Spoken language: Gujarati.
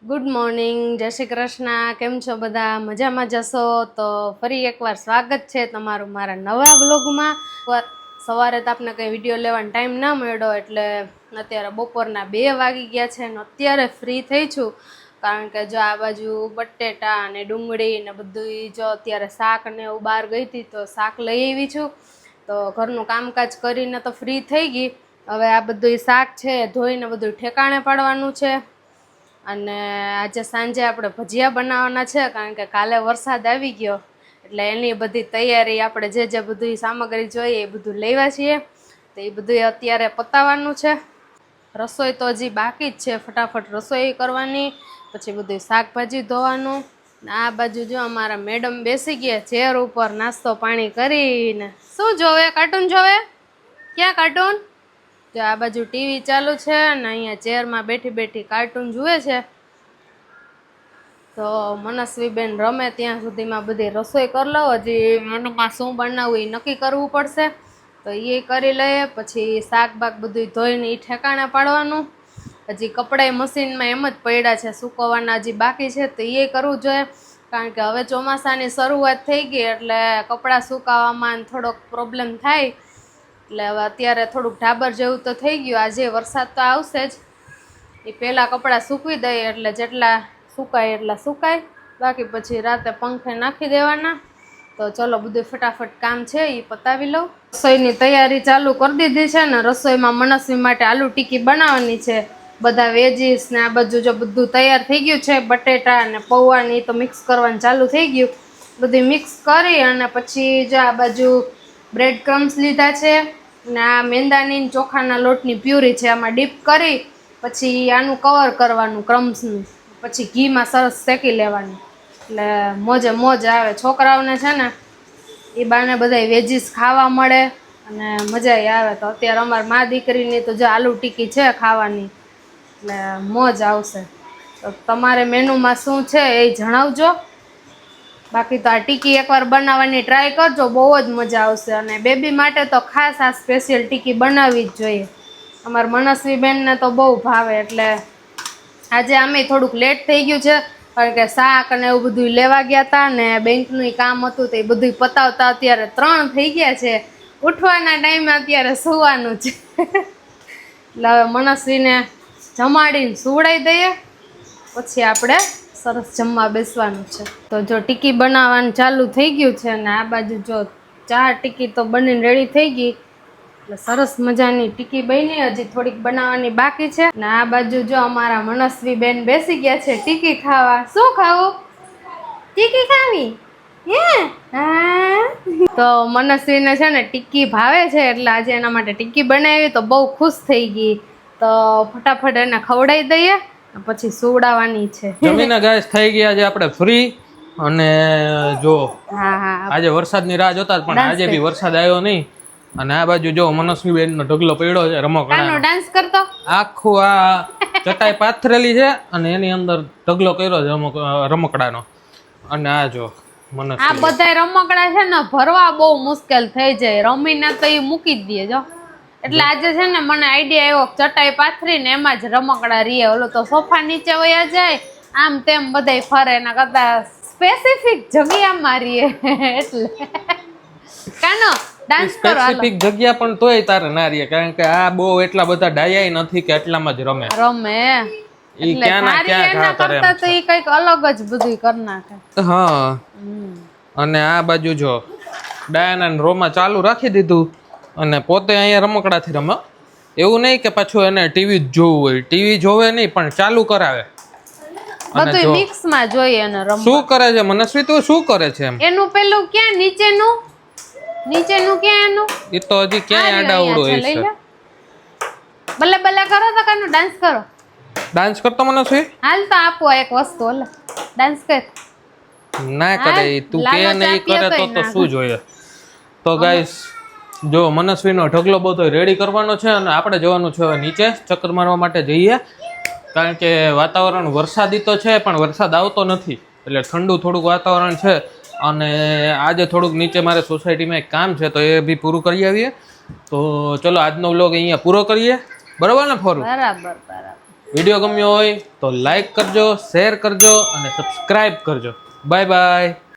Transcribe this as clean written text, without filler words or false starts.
ગુડ મોર્નિંગ, જય શ્રી કૃષ્ણ. કેમ છો બધા? મજામાં જશો તો ફરી એકવાર સ્વાગત છે તમારું મારા નવા વ્લોગમાં. સવારે તો આપણે કંઈ વિડીયો લેવાનો ટાઈમ ના મળ્યો એટલે અત્યારે બપોરના 2 વાગી ગયા છે અને અત્યારે ફ્રી થઈ છું. કારણ કે જો આ બાજુ બટેટા અને ડુંગળી ને બધું જો અત્યારે શાક ને એવું બહાર ગઈ હતી તો શાક લઈ આવી છું. તો ઘરનું કામકાજ કરીને તો ફ્રી થઈ ગઈ. હવે આ બધું શાક છે ધોઈને બધું ઠેકાણે પાડવાનું છે. અને આજે સાંજે આપણે ભજીયા બનાવવાના છે કારણ કે કાલે વરસાદ આવી ગયો એટલે એની બધી તૈયારી આપણે જે બધી સામગ્રી જોઈએ એ બધું લેવા છીએ. તો એ બધું અત્યારે પતાવવાનું છે. રસોઈ તો હજી બાકી જ છે, ફટાફટ રસોઈ કરવાની, પછી બધું શાકભાજી ધોવાનું. આ બાજુ જો અમારા મેડમ બેસી ગયા ચેર ઉપર નાસ્તો પાણી કરીને. શું જોવે? કાર્ટૂન જોવે? ક્યાં કાર્ટૂન? તો આ બાજુ ટીવી ચાલુ છે ને અહીંયા ચેરમાં બેઠી બેઠી કાર્ટૂન જુએ છે. તો મનસ્વીબેન રમે ત્યાં સુધીમાં બધી રસોઈ કરી લો. હજી મેનુમાં શું બનાવવું એ નક્કી કરવું પડશે તો એ કરી લઈએ. પછી શાક બાક બધું ધોઈને એ ઠેકાણે પાડવાનું. હજી કપડાં મશીનમાં એમ જ પડ્યા છે, સૂકવવાના હજી બાકી છે તો એ કરવું જોઈએ. કારણ કે હવે ચોમાસાની શરૂઆત થઈ ગઈ એટલે કપડાં સુકાવવામાં થોડોક પ્રોબ્લેમ થાય. એટલે હવે અત્યારે થોડુંક ઢાબર જેવું તો થઈ ગયું. આજે વરસાદ તો આવશે જ, એ પહેલાં કપડાં સૂકવી દઈએ એટલે જેટલા સુકાય એટલા સુકાય, બાકી પછી રાતે પંખે નાખી દેવાના. તો ચલો બધું ફટાફટ કામ છે એ પતાવી લઉં. રસોઈની તૈયારી ચાલુ કરી દીધી છે ને રસોઈમાં મનસ્વી માટે આલુ ટીકી બનાવવાની છે. બધા વેજીસ ને આ બાજુ જો બધું તૈયાર થઈ ગયું છે. બટેટા અને પૌવાની તો મિક્સ કરવાનું ચાલુ થઈ ગયું. બધું મિક્સ કરી અને પછી જો આ બાજુ બ્રેડ ક્રમ્સ લીધા છે ને આ મેંદાની ચોખાના લોટની પ્યુરી છે. આમાં ડીપ કરી પછી આનું કવર કરવાનું ક્રમ્સનું, પછી ઘીમાં સરસ શેકી લેવાનું એટલે મોજે મોજ આવે. છોકરાઓને છે ને એ બાને બધા વેજીસ ખાવા મળે અને મજા આવે. તો અત્યારે અમારી મા દીકરીની તો જો આલુ ટીકી છે ખાવાની એટલે મોજ આવશે. તો તમારે મેનુમાં શું છે એ જણાવજો. બાકી તો આ ટીકી એકવાર બનાવવાની ટ્રાય કરજો, બહુ જ મજા આવશે. અને બેબી માટે તો ખાસ આ સ્પેશિયલ ટીકી બનાવવી જ જોઈએ. અમારા મનસ્વી બેનને તો બહુ ભાવે. એટલે આજે અમે થોડુંક લેટ થઈ ગયું છે કારણ કે શાક અને એવું બધું લેવા ગયા હતા ને બેંકનું કામ હતું તો એ બધું પતાવતા અત્યારે 3 થઈ ગયા છે. ઉઠવાના ટાઈમે અત્યારે સુવાનું છે. એટલે હવે મનસ્વીને જમાડીને સુવડાવી દઈએ પછી આપણે સરસ જમવા બેસવાનું છે. તો જો ટીકી બનાવવાનું ચાલુ થઈ ગયું છે અને આ બાજુ જો 4 ટીકી તો બનીને રેડી થઈ ગઈ. એટલે સરસ મજાની ટીકી બની, હજી થોડીક બનાવવાની બાકી છે. ને આ બાજુ જો અમારા મનસ્વી બેન બેસી ગયા છે ટીકી ખાવા. શું ખાવું? ટીકી ખાવી હે? હા. તો મનસ્વીને છે ને ટીકી ભાવે છે એટલે આજે એના માટે ટીકી બનાવી તો બહુ ખુશ થઈ ગઈ. તો ફટાફટ એને ખવડાવી દઈએ પછી સુવડાવવાની છે. જમીને ગાઈસ થઈ ગયા છે આપણે ફ્રી. અને જો આજે વરસાદની રાહ જોતા પણ આજે બી વરસાદ આવ્યો નહીં. અને આ બાજુ જો મનસ્વી બેન નો ઢગલો પડ્યો છે રમકડાનો. ડાન્સ કરતો આખું આ ચટાઈ પાથરેલી છે અને એની અંદર ઢગલો કર્યો છે રમકડાનો. અને આ જો મનસ્વી, આ બધા રમકડા છે ને ભરવા બહુ મુશ્કેલ થઈ જાય, રમીને તો એ મૂકી જ દે જો. એટલે આજે છે ને મને આઈડિયા આવ્યો ચટાઈ પાથરીને એમાં જ રમકડા રીએ. ઓલો તો સોફા નીચે વયા જાય આમ તેમ બધાય ફરે, એના કરતા સ્પેસિફિક જગ્યામાં રીએ. એટલે કાનો ડાન્સ કરો. સ્પેસિફિક જગ્યા પણ તોય તારે ના રીએ કારણ કે આ બહુ એટલા બધા ડાયાય નથી કે એટલામાં જ રમે. ઈ ક્યાં ના ક્યાં ઘા કરે તો ઈ કઈક અલગ જ બધું કરી નાખે. હા. અને આ બાજુ જો ડાયાના રોમાં ચાલુ રાખી દીધું અને પોતે અહીંયા રમકડાથી રમે. એવું નહીં કે પાછું એને ટીવી જ જોવું હોય, ટીવી જોવે નહીં પણ ચાલુ કરાવે. બધું મિક્સ માં જોઈએ અને રમવા. શું કરે છે મનસ્વી? તું શું કરે છે એમ? એનું પેલું ક્યાં નીચેનું ક્યાં એનું? એ તો હજી ક્યાં આડાવડું હોય છે. બલ્લે બલ્લે કરો તો કાનો ડાન્સ કરો. ડાન્સ કરતો મનસ્વી? હાલ તો આપો એક વસ્તુ. ઓલે ડાન્સ કર. ના કરે તું કે નહીં કરે તો શું જોઈએ. તો ગાઈસ જો મનસ્વીનો ઢગલો બધો રેડી કરવાનો છે અને આપણે જવાનું છે હવે નીચે ચક્કર મારવા માટે જઈએ. કારણ કે વાતાવરણ વરસાદી તો છે પણ વરસાદ આવતો નથી એટલે ઠંડુ થોડુંક વાતાવરણ છે. અને આજે થોડુંક નીચે મારે સોસાયટીમાં એક કામ છે તો એ બી પૂરું કરી આવીએ. તો ચલો આજનો વ્લોગ અહીંયા પૂરો કરીએ. બરાબર ને ફોરું? બરાબર. વિડીયો ગમ્યો હોય તો લાઈક કરજો, શેર કરજો અને સબસ્ક્રાઇબ કરજો. Bye bye.